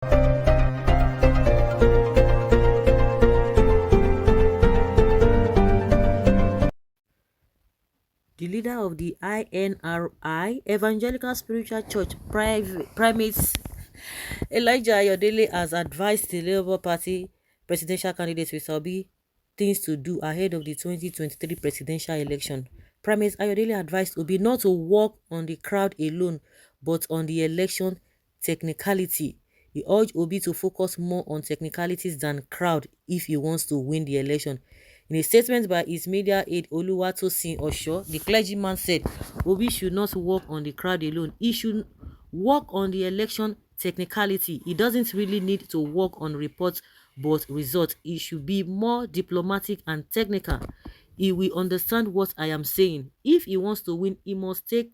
The leader of the INRI, Evangelical Spiritual Church Primates, Elijah Ayodele, has advised the Labour Party presidential candidate Mr. Obi things to do ahead of the 2023 presidential election. Primate Ayodele advised Obi not to work on the crowd alone, but on the election technicality. He urged Obi to focus more on technicalities than crowd if he wants to win the election. In a statement by his media aide Oluwatosin Osho, the clergyman said Obi should not work on the crowd alone. He should work on the election technicality. He doesn't really need to work on reports but results. He should be more diplomatic and technical. He will understand what I am saying. If he wants to win, he must take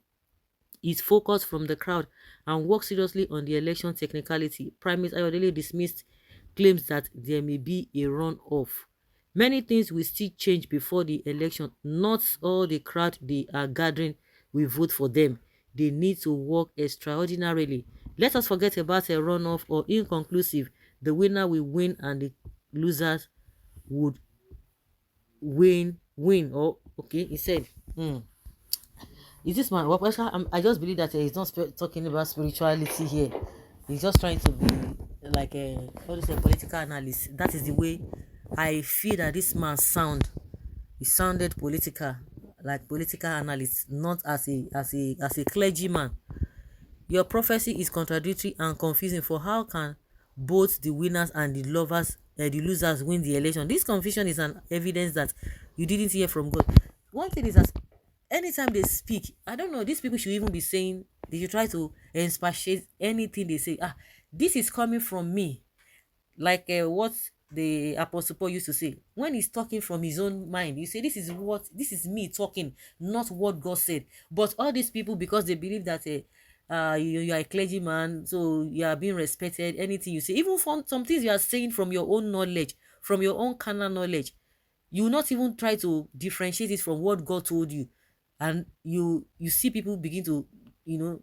his focus from the crowd and work seriously on the election technicality. Prime Minister Ayodele dismissed claims that there may be a runoff. Many things will still change before the election. Not all the crowd they are gathering will vote for them. They need to work extraordinarily. Let us forget about a runoff or inconclusive. The winner will win and the losers would win. Oh, okay, he said. Is this man? Well, I just believe that he's not talking about spirituality here. He's just trying to be like a what is a political analyst. That is the way I feel that this man sound. He sounded political, like political analyst, not as a clergyman. Your prophecy is contradictory and confusing. For how can both the winners and the losers win the election? This confusion is an evidence that you didn't hear from God. One thing is that anytime they speak, I don't know, these people should even be saying, they should try to expatiate anything they say. This is coming from me, like what the Apostle Paul used to say when he's talking from his own mind. You say, this is me talking, not what God said. But all these people, because they believe that you are a clergyman, so you are being respected, anything you say, even from some things you are saying from your own knowledge, from your own carnal knowledge, you will not even try to differentiate it from what God told you. And you see people begin to, you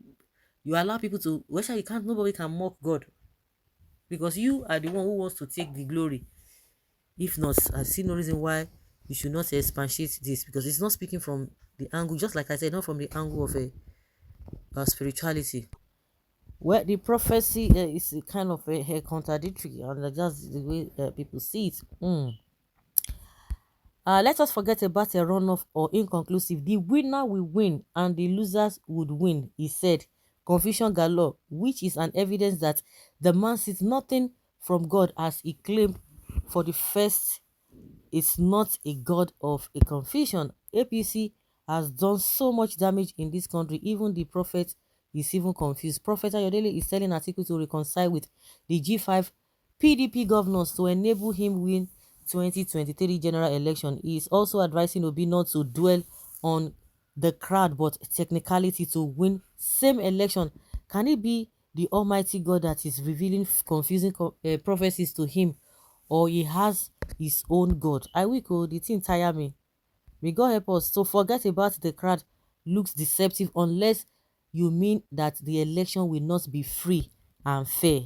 allow people to, well, you can't, nobody can mock God, because you are the one who wants to take the glory. If not, I see no reason why you should not expatiate this, because it's not speaking from the angle, just like I said, not from the angle of a spirituality. Well, the prophecy is a kind of a contradictory, and that's the way people see it. Let us forget about a runoff or inconclusive. The winner will win and the losers would win, he said. Confusion galore, which is an evidence that the man sees nothing from God, as he claimed for the first. It's not a god of a confusion. APC has done so much damage in this country. Even the prophet is even confused. Prophet Ayodele is telling Atiku to reconcile with the G5 PDP governors to enable him win 2023 general election. He is also advising Obi not to dwell on the crowd but technicality to win same election. Can it be the Almighty God that is revealing confusing prophecies to him, or he has his own God? I will go, the thing tire me. May God help us. So forget about the crowd looks deceptive, unless you mean that the election will not be free and fair.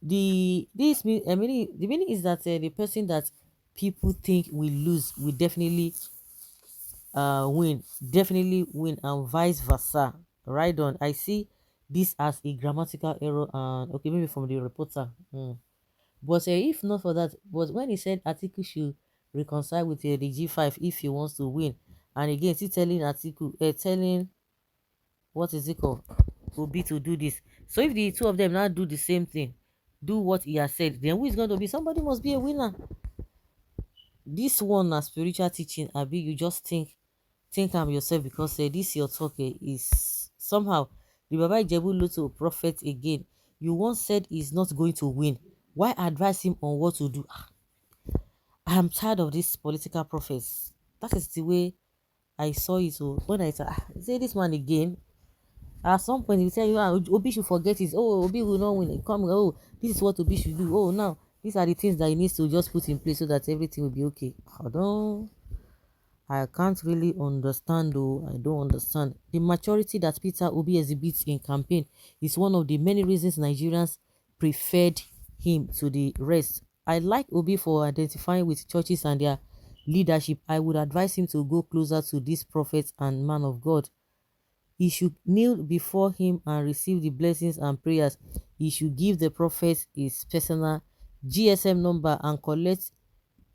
The meaning is that the person that people think will lose will definitely win, and vice versa. Right on. I see this as a grammatical error, and okay, maybe from the reporter. But if not for that, but when he said Atiku should reconcile with the G5 if he wants to win, and again, still telling Atiku, telling, what is it called, Obi to do this. So if the two of them now do the same thing, do what he has said, then who is going to be? Somebody must be a winner. This one na spiritual teaching, abi you just think am yourself, because this your talk is somehow the Baba Ijebu Lotto prophet again. You once said he's not going to win. Why advise him on what to do? I am tired of these political prophets. That is the way I saw it. So when I say this one again, at some point he will tell you, Obi should forget it. Oh, Obi will not win. Come, oh, this is what Obi should do. Oh, now these are the things that he needs to just put in place so that everything will be okay. I don't. I can't really understand though. I don't understand. The maturity that Peter Obi exhibits in campaign is one of the many reasons Nigerians preferred him to the rest. I like Obi for identifying with churches and their leadership. I would advise him to go closer to this prophet and man of God. He should kneel before him and receive the blessings and prayers. He should give the prophet his personal GSM number and collect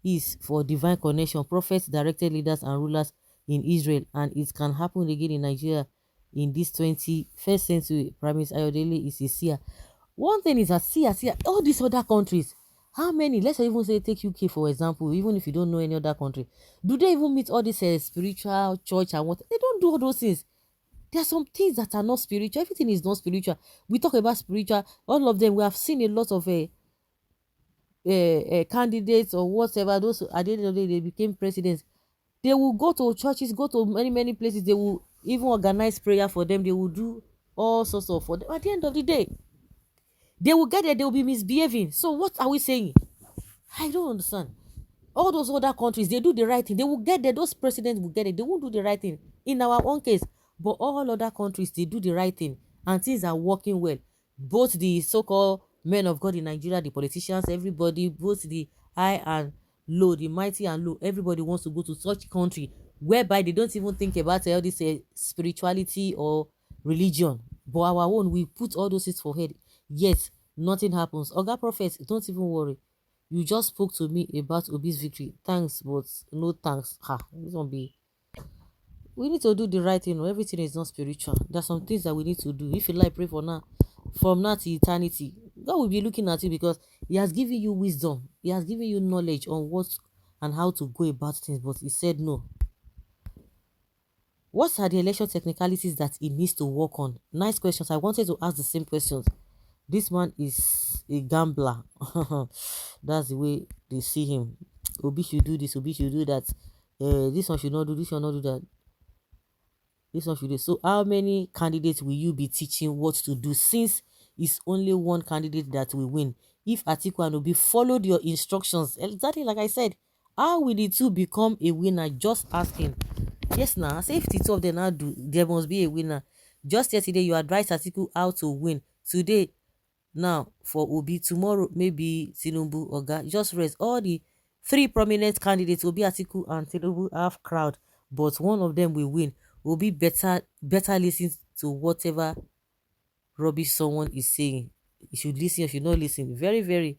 is for divine connection. Prophets directed leaders and rulers in Israel, and it can happen again in Nigeria in this 21st century. Primate Ayodele is a seer. One thing is that see all these other countries, how many, let's even say take UK for example, even if you don't know any other country, do they even meet all this spiritual church and what? They don't do all those things. There are some things that are not spiritual. Everything is not spiritual. We talk about spiritual, all of them. We have seen a lot of candidates or whatever, those at the end of the day they became presidents. They will go to churches, go to many places. They will even organize prayer for them. They will do all sorts of for them. At the end of the day, they will get there, they will be misbehaving. So what are we saying? I don't understand. All those other countries, they do the right thing. They will get there. Those presidents will get it. They won't do the right thing. In our own case, but all other countries, they do the right thing and things are working well. Both the so-called men of God in Nigeria, the politicians, everybody, both the high and low, the mighty and low, everybody wants to go to such country whereby they don't even think about all this spirituality or religion. But our own, we put all those things for head. Yet nothing happens. Oga prophets, don't even worry. You just spoke to me about Obi's victory. Thanks, but no thanks. Ha, this one be. We need to do the right thing. Everything is not spiritual. There's some things that we need to do. If you like, pray for now. From now to eternity, God will be looking at you because He has given you wisdom. He has given you knowledge on what and how to go about things. But He said no. What are the election technicalities that He needs to work on? Nice questions. I wanted to ask the same questions. This man is a gambler. That's the way they see him. Obi should do this, Obi should do that. This one should not do, this one not do that. This one should do. So how many candidates will you be teaching what to do, since it's only one candidate that will win? If Atiku and Obi followed your instructions, exactly like I said, how will the two become a winner? Just asking. Yes, now, say if the two of them now do, there must be a winner. Just yesterday, you advised Atiku how to win. Today, now for Obi, tomorrow maybe Tinubu, Oga. Just rest. All the three prominent candidates, Obi, Atiku and Tinubu, have crowd, but one of them will win. Obi better listen to whatever rubbish someone is saying. You should listen or should not listen. Very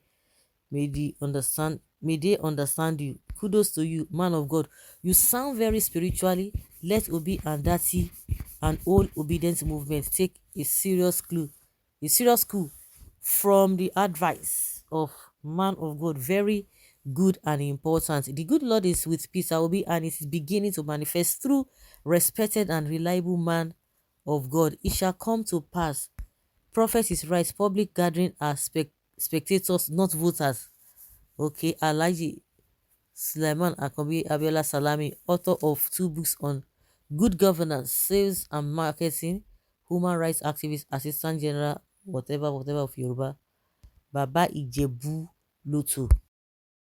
may they understand you. Kudos to you, man of God. You sound very spiritually. Let Obi and Dati and all obedience movement take a serious clue from the advice of man of God. Very good and important. The good Lord is with Peter Obi, and it is beginning to manifest through respected and reliable man of God. It shall come to pass. Prophet is right. Public gathering are spectators, not voters. Okay, Alhaji Sulaiman Akombi Abiola Salami, author of 2 books on good governance, sales and marketing, human rights activist, assistant general, whatever of Yoruba, Baba Ijebu Lutu.